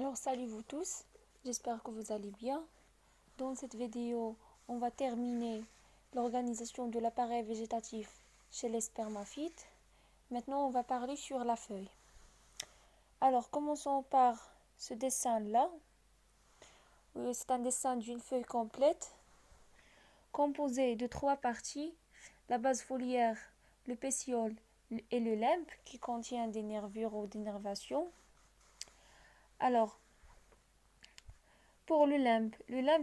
Alors salut vous tous, j'espère que vous allez bien. Dans cette vidéo, on va terminer l'organisation de l'appareil végétatif chez les spermaphites. Maintenant, on va parler sur la feuille. Alors, commençons par ce dessin-là. C'est un dessin d'une feuille complète, composée de 3 parties, la base foliaire, le pétiole et le limbe, qui contient des nervures ou des nervations. Alors, pour le limbe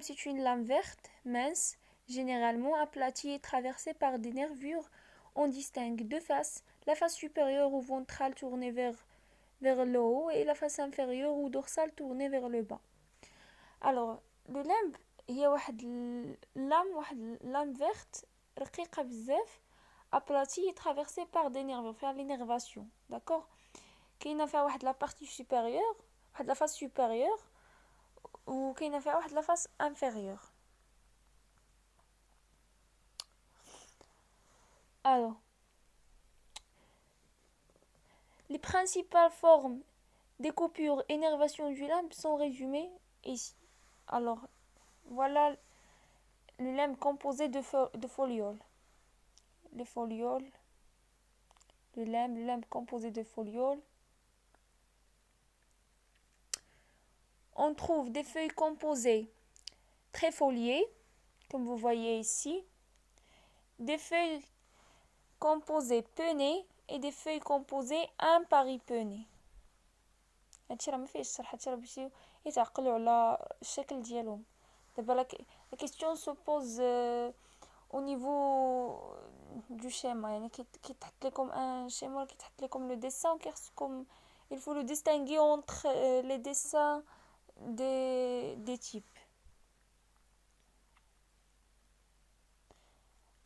c'est une lame verte, mince, généralement aplatie et traversée par des nervures. On distingue deux faces, la face supérieure ou ventrale tournée vers le haut et la face inférieure ou dorsale tournée vers le bas. Alors, le limbe هي واحد lame verte رقيقة بزاف aplatie et traversée par des nervures, faire l'énervation, d'accord. كاينه فيها واحد la partie supérieure, واحد la face supérieure وكاينه فيها واحد la face inférieure. Alors, les principales formes des coupures et énervations du limbe sont résumées ici. Alors, voilà le limbe composé de folioles. Les folioles, le limbe composé de folioles. On trouve des feuilles composées très foliées, comme vous voyez ici, des feuilles composées pennées et des feuilles composées imparipennées. هادشي راه ما فيهش شرح، هادشي راه باش يتعقلوا على الشكل ديالهم. دابا لا كيستيون سو بوز au niveau du schéma, يعني كيتحط لكم ان schéma, كيتحط لكم le dessin, كيخصكم il faut le distinguer entre les dessins des types.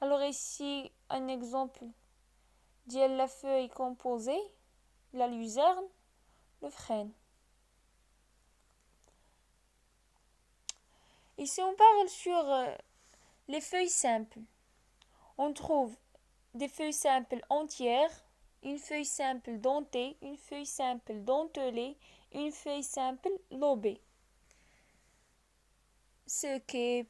Alors ici un exemple ديال la feuille composée, la luzerne, le frêne. Ici on parle sur les feuilles simples. On trouve des feuilles simples entières, une feuille simple dentée, une feuille simple dentelée, une feuille simple lobée. Sequée,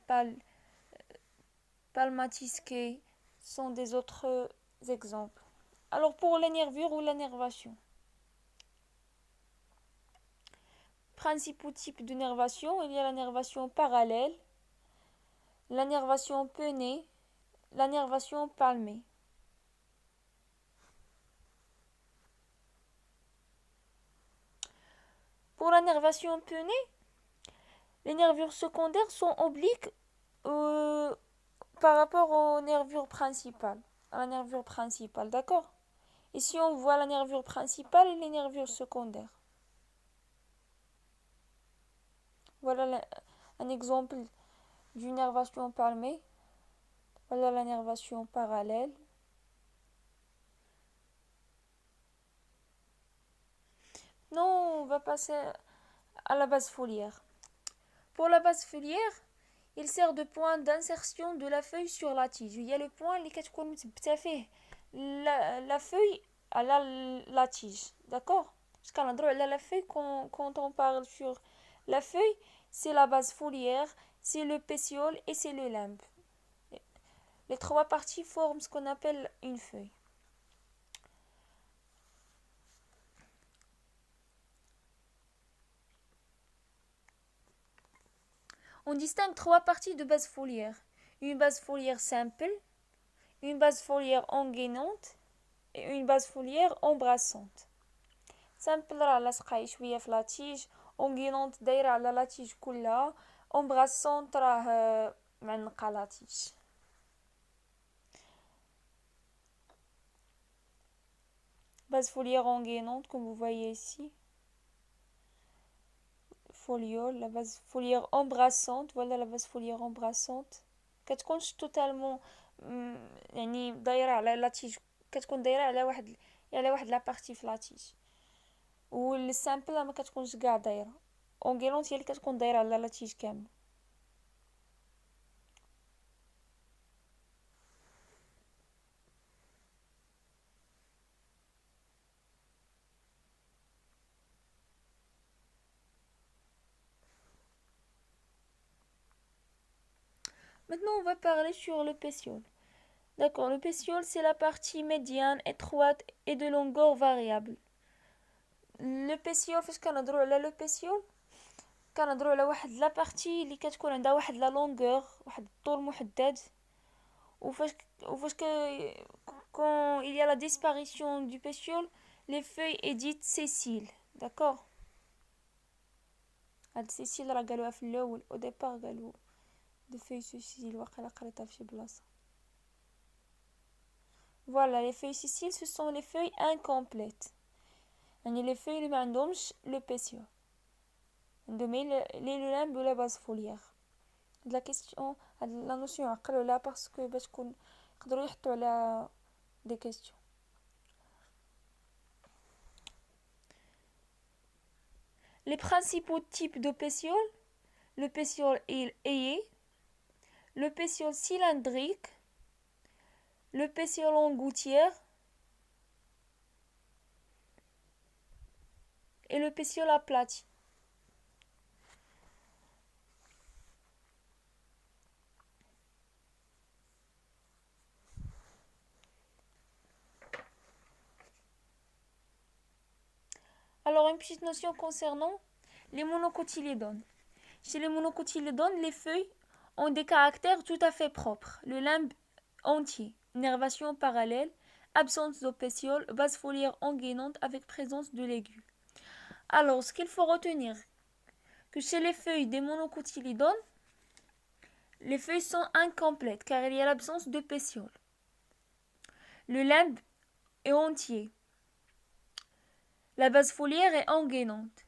palmatisquée sont des autres exemples. Alors pour les nervures ou la nervation. Principaux types de nervation, il y a la nervation parallèle, la nervation pennée, la nervation palmée. Pour la nervation pennée, les nervures secondaires sont obliques par rapport aux nervures principales, à la nervure principale, d'accord? Ici on voit la nervure principale et les nervures secondaires. Voilà un exemple d'une nervation palmée. Voilà la nervation parallèle. Non, on va passer à la base foliaire. Pour la base foliaire, il sert de point d'insertion de la feuille sur la tige. Il y a le point اللي كتكون مثبته فيه la feuille à la tige, d'accord? Parce qu'à la feuille, quand on parle sur la feuille, c'est la base foliaire, c'est le pétiole et c'est le limbe. Les trois parties forment ce qu'on appelle une feuille. On distingue trois parties de base foliaire. Une base foliaire simple, une base foliaire engainante et une base foliaire embrassante. simple راه لاصقه شويه في لاتيج، engainante دايره على لاتيج كلها، embrassante راه معنقه لاتيج. Base foliaire engainante, comme vous voyez ici. Foliole, la base foliaire embrassante, voilà la base foliaire embrassante. كتكونش totalement يعني دايره على لاتيج، كتكون دايره على واحد لا بارتي في لاتيج. والسامبل ما كتكونش كاع دايره. اونغيلونت هي اللي كتكون دايره على لاتيج كامل. Maintenant, on va parler sur le pétiole. D'accord, le pétiole, c'est la partie médiane, étroite et de longueur variable. Le pétiole, فاش كنهضروا على لو pétiole كنهضروا على واحد لا بارتي اللي كتكون عندها واحد لا لونغور، واحد الطول محدد. وفاش quand il y a la disparition du pétiole, les feuilles est dite sessile. D'accord. هاد سيسيل راه قالوها في الاول او ديبار، قالوا دو فeuilles sessiles. واقيلا قريتها في شي بلاصه. Voilà, les feuilles sessiles, ce sont les feuilles incomplètes. يعني les feuilles اللي ما عندهمش le pétiole. عندهم les limbes ou la base foliaire. هاد لا كيسيون، هاد لا نوسيون عقلوها باسكو باش تكون يقدروا يحطوا على des questions. Les principaux types de pétioles: le pétiole ailé, le pétiole cylindrique, le pétiole en gouttière et le pétiole aplati. Alors, une petite notion concernant les monocotylédones. Chez les monocotylédones, les feuilles ont des caractères tout à fait propres. Le limbe entier, nervation parallèle, absence de pétiole, base foliaire engainante avec présence de l'aiguille. Alors, ce qu'il faut retenir, que chez les feuilles des monocotylédones, les feuilles sont incomplètes car il y a l'absence de pétiole. Le limbe est entier. La base foliaire est engainante.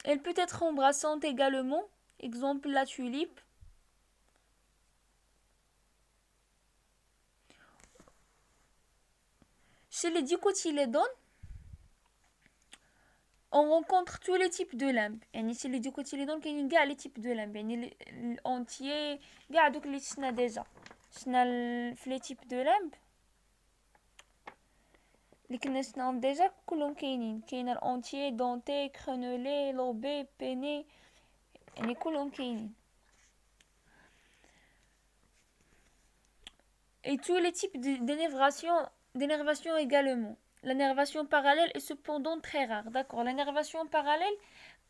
Elle peut être embrassante également, exemple la tulipe. Chez les dicotylédones, on rencontre tous les types de limbes. يعني chez les dicotylédones كاينين كاع les types de limbes. يعني الانتيي كاع دوك اللي شفنا ديجا. شفنا في les types de limbes اللي كنا شفناهم ديجا كلهم كاينين. كاين الانتيي، دونتي، كرونولي، لوبي، بيني، يعني كلهم كاينين. Et tous les types d'énervation également. La nervation parallèle est cependant très rare. D'accord, la nervation parallèle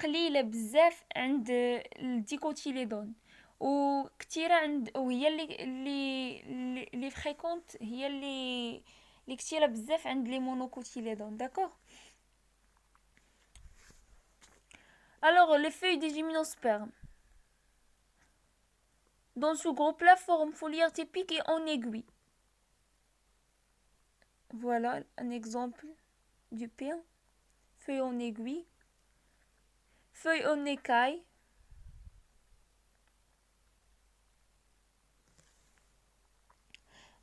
قليلة بزاف عند الديكوتيليدون وكثيرة عند، وهي اللي فريكونت، هي اللي كثيرة بزاف عند لي مونوكوتيليدون. D'accord. Alors, les feuilles des gymnospermes. Dans ce groupe-là, forme foliaire typique et en aiguille. Voilà un exemple du pin. Feuilles en aiguille. Feuilles en écaille.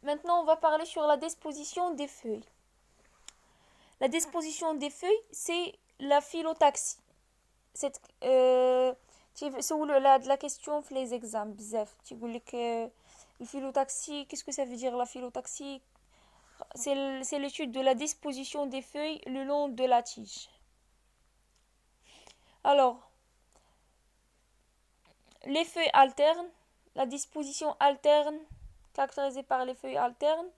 Maintenant, on va parler sur la disposition des feuilles. La disposition des feuilles, c'est la phyllotaxie. La question fait les examens. Tu dis que la phyllotaxie, qu'est-ce que ça veut dire la phyllotaxie? C'est l'étude de la disposition des feuilles le long de la tige. Alors, les feuilles alternes, la disposition alterne, caractérisée par les feuilles alternes,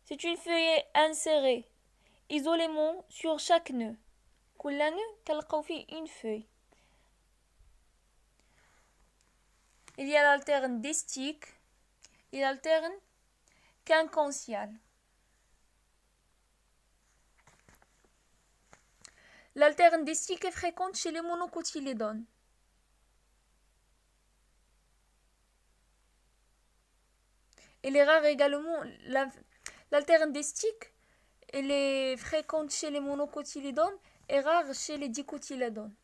c'est une feuille insérée isolément sur chaque nœud. كل nœud كنلقاو فيه une feuille. Il y a l'alterne distique et l'alterne quincontiale. L'alterne distique est fréquente chez les monocotylédones. Elle est rare également. L'alterne distique, elle est fréquente chez les monocotylédones et rare chez les dicotylédones.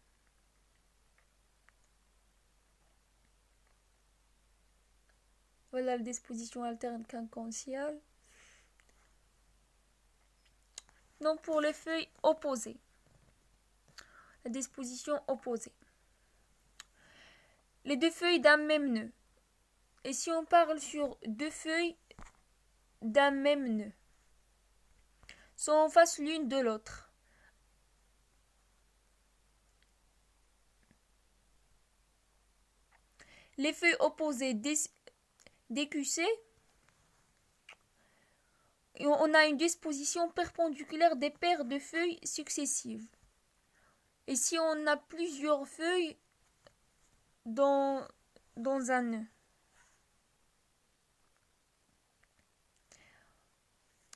Voilà la disposition alterne quincontiale. Donc pour les feuilles opposées. La disposition opposée. Les deux feuilles d'un même nœud. Et si on parle sur deux feuilles d'un même nœud, sont en face l'une de l'autre. les feuilles opposées décussées, et on a une disposition perpendiculaire des paires de feuilles successives. Et si on a plusieurs feuilles dans un nœud,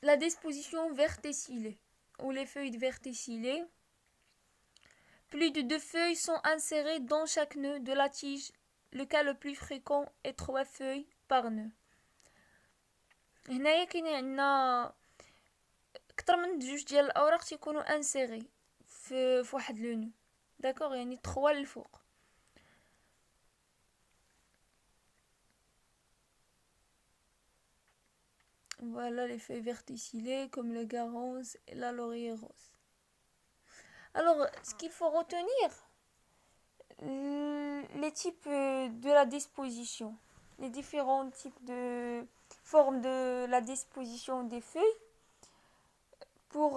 la disposition verticillée ou les feuilles verticillées, plus de 2 feuilles sont insérées dans chaque nœud de la tige. Le cas le plus fréquent est 3 feuilles par nœud. هنايا كاين عندنا اكثر من جوج ديال الاوراق تيكونوا انسيري في واحد لو نو، داكوغ، يعني 3 للفوق. Voilà les feuilles verticillées comme le garance et la laurier rose. Alors, ce qu'il faut retenir, les types de la disposition, les différents types de formes de la disposition des feuilles pour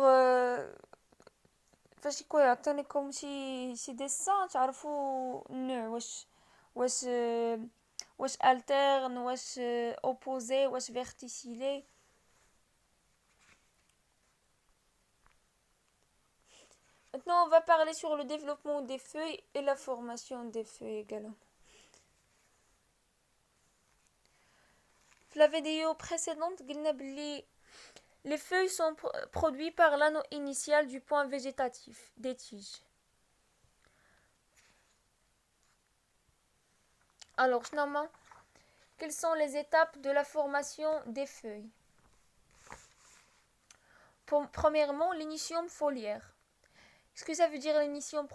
فاش يكون عطانيكم شي ديسان تعرفوا النوع واش alterne, واش opposé, واش verticillé. Maintenant, on va parler sur le développement des feuilles et la formation des feuilles également. Dans la vidéo précédente, les feuilles sont produites par l'anneau initial du point végétatif des tiges. Alors, finalement, quelles sont les étapes de la formation des feuilles? Premièrement, l'initium foliaire. Ce que ça veut dire l'initium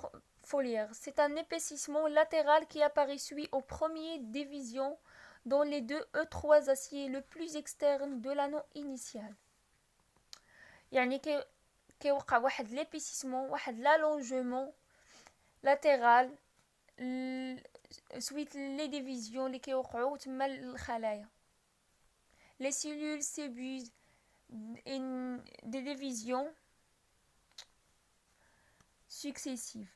foliaire? C'est un épaississement latéral qui apparaît suite aux premières divisions dans les deux E3 aciers le plus externe de l'anneau initial. يعني كيوقع واحد l'épaississement, واحد l'allongement latéral suite les divisions اللي كيوقعوا تما الخلايا. Les cellules subissent des divisions successives.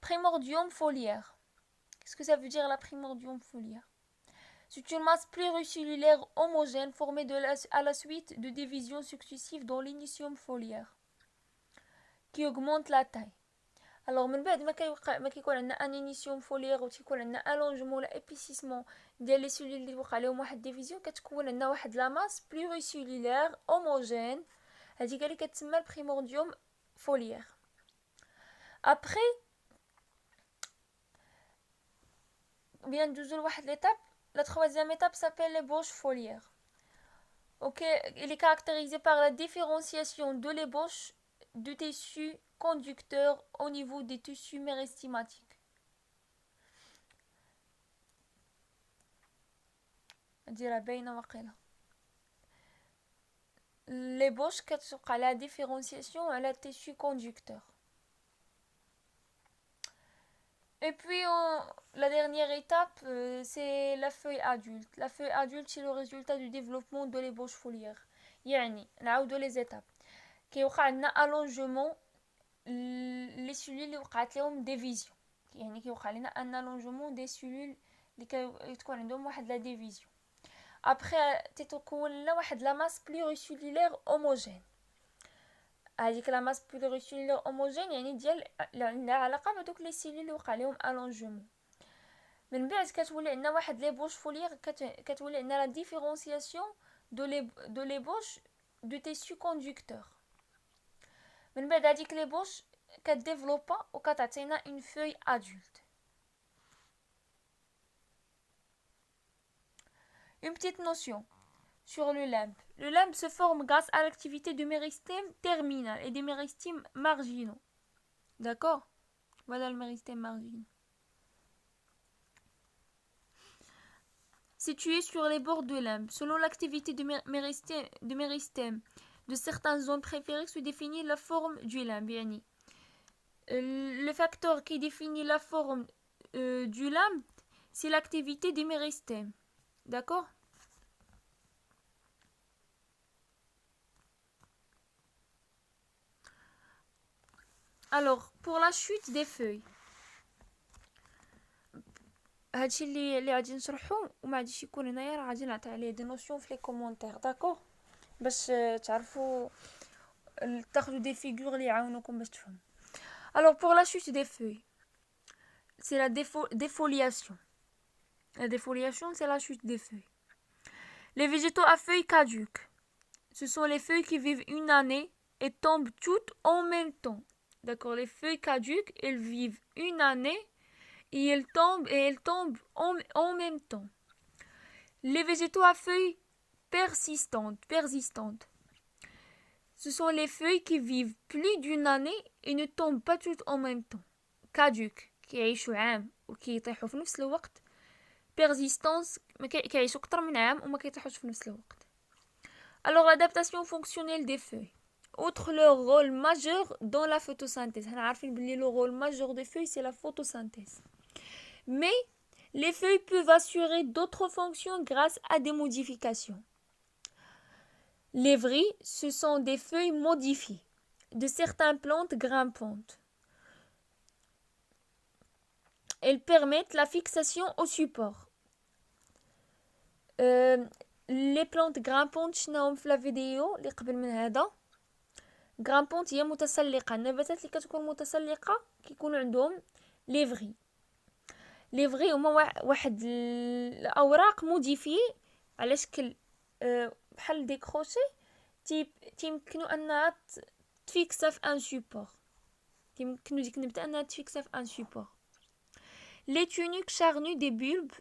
Primordium foliaire. Qu'est-ce que ça veut dire la primordium foliaire? C'est une masse pluricellulaire homogène formée à la suite de divisions successives dans l'initium foliaire qui augmente la taille. Alors من بعد ما كيكون عندنا ان انيسيوم فوليير وتيكون عندنا الونجمون ولا ايبيسيسمون ديال لي سيلول اللي وقع لهم واحد ديفيزيون، كتكون عندنا واحد لا ماس بلوريسيلولير هوموجين، هذيك اللي كتسمى البريمورديوم فوليير. ابري بيان ندوزو لواحد ليتاب. La troisième étape s'appelle l'ébauche foliaire. Ok, il est caractérisé par la différenciation de l'ébauche du tissu conducteur au niveau des tissus méristymatiques. L'ébauche كتوقع la différenciation à la tissu conducteur. Et puis la dernière étape, c'est la feuille adulte. La feuille adulte, c'est le résultat du développement de l'ébauche foliaire. يعني نعاودو les étapes. كيوقع عندنا allongement les cellules اللي وقعت لهم ديفيزيون، يعني كيوقع لنا ان allongement des cellules اللي كتكون عندهم واحد لا ديفيزيون. ابري تتكون لنا واحد لا ماس بلوريسيلولير هوموجين. هذيك لا ماس بلوريسيلولير هوموجين يعني ديال اللي عندها علاقه بدوك لي سيلول اللي وقع لهم الونجمون. من بعد كتولي عندنا واحد لي بوش فوليير، كتولي عندنا لا ديفيرونسياسيون دو لي بوش دو تيسيو كوندكتور. من بعد هذيك لي بوش كتديفلوبا وكتعطينا اون فeuille adulte. Une petite notion sur le limbe. Le limbe se forme grâce à l'activité du méristème terminal et des méristèmes marginaux. D'accord? Voilà le méristème marginal. Situé sur les bords de limbe, selon l'activité du méristème de certaines zones préférées se définit la forme du limbe. Yani. Le facteur qui définit la forme du limbe, c'est l'activité du méristème. D'accord? Alors, pour la chute des feuilles, هادشي اللي غادي نشرحو وما غاديش يكون هنايا، راه غادي نعطي عليه دي نوسيون في لي كومونتير داكوغ، باش تعرفوا تاخذوا دي فيغور اللي يعاونوكم باش تفهموا. Alors pour la chute des feuilles, c'est la défoliation. La défoliation, c'est la chute des feuilles. Les végétaux à feuilles caduques, ce sont les feuilles qui vivent une année et tombent toutes en même temps. D'accord, les feuilles caduques, elles vivent une année et elles tombent en même temps. Les végétaux à feuilles persistantes, ce sont les feuilles qui vivent plus d'une année et ne tombent pas toutes en même temps. Caduques, كيعيشوا عام وكيطيحوا في نفس الوقت. Persistance, كيعيشوا أكتر من عام وما كيطيحوش في نفس الوقت. Alors l'adaptation fonctionnelle des feuilles. Outre leur rôle majeur dans la photosynthèse, حنا عارفين بلي le rôle majeur des feuilles c'est la photosynthèse. Mais les feuilles peuvent assurer d'autres fonctions grâce à des modifications. Les vrilles, ce sont des feuilles modifiées de certaines plantes grimpantes. Elles permettent la fixation au support. Les plantes grimpantes شناهم في لا فيديو اللي قبل من هذا. grimpantes هي متسلقة، النباتات اللي كتكون متسلقة كيكونوا عندهم لي فغي. لي فغي هما واحد الاوراق موديفي على شكل بحال دي كروشي تيمكنوا انها تفيكسا في ان سوبور، تيمكنوا ديك النبته انها تفيكسا في ان سوبور. Les tuniques charnues des bulbes,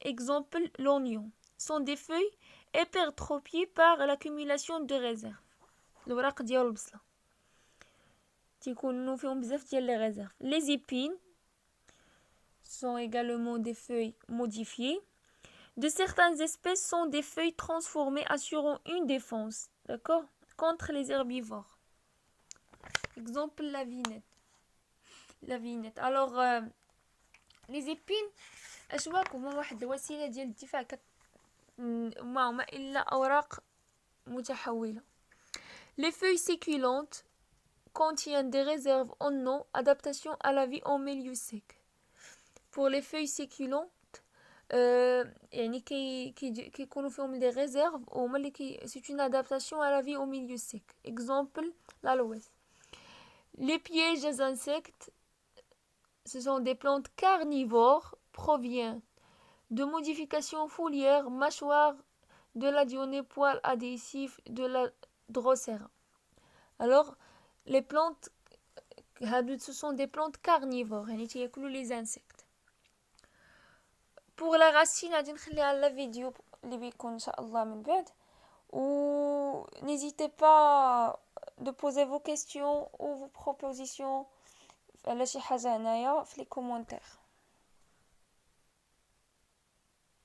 exemple l'oignon, sont des feuilles hypertrophiées par l'accumulation de réserves. الوراق ديال البصله تيكونوا فيهم بزاف ديال لي ريزيرف. Les épines sont également des feuilles modifiées. De certaines espèces sont des feuilles transformées assurant une défense, d'accord, contre les herbivores. Exemple la vinette. Alors les épines اشواك هما واحد الوسيله ديال الدفاع ما هما الا اوراق متحوله. Les feuilles séculantes contiennent des réserves en eau, adaptation à la vie en milieu sec. Pour les feuilles séculantes يعني كيكونوا فيهم des réserves وهما اللي c'est une adaptation à la vie au milieu sec. Exemple l'aloès. Les pièges aux insectes, ce sont des plantes carnivores, proviennent de modifications foliaires, mâchoires, de la dionée, poils adhésifs, de la drosera. Alors, les plantes, ce sont des plantes carnivores, يعني تياكلوا les insectes. Pour la racine, غادي نخليها لا فيديو اللي بيكون ان شاء الله من بعد. Ou n'hésitez pas de poser vos questions ou vos propositions على شي حاجه هنايا في les commentaires.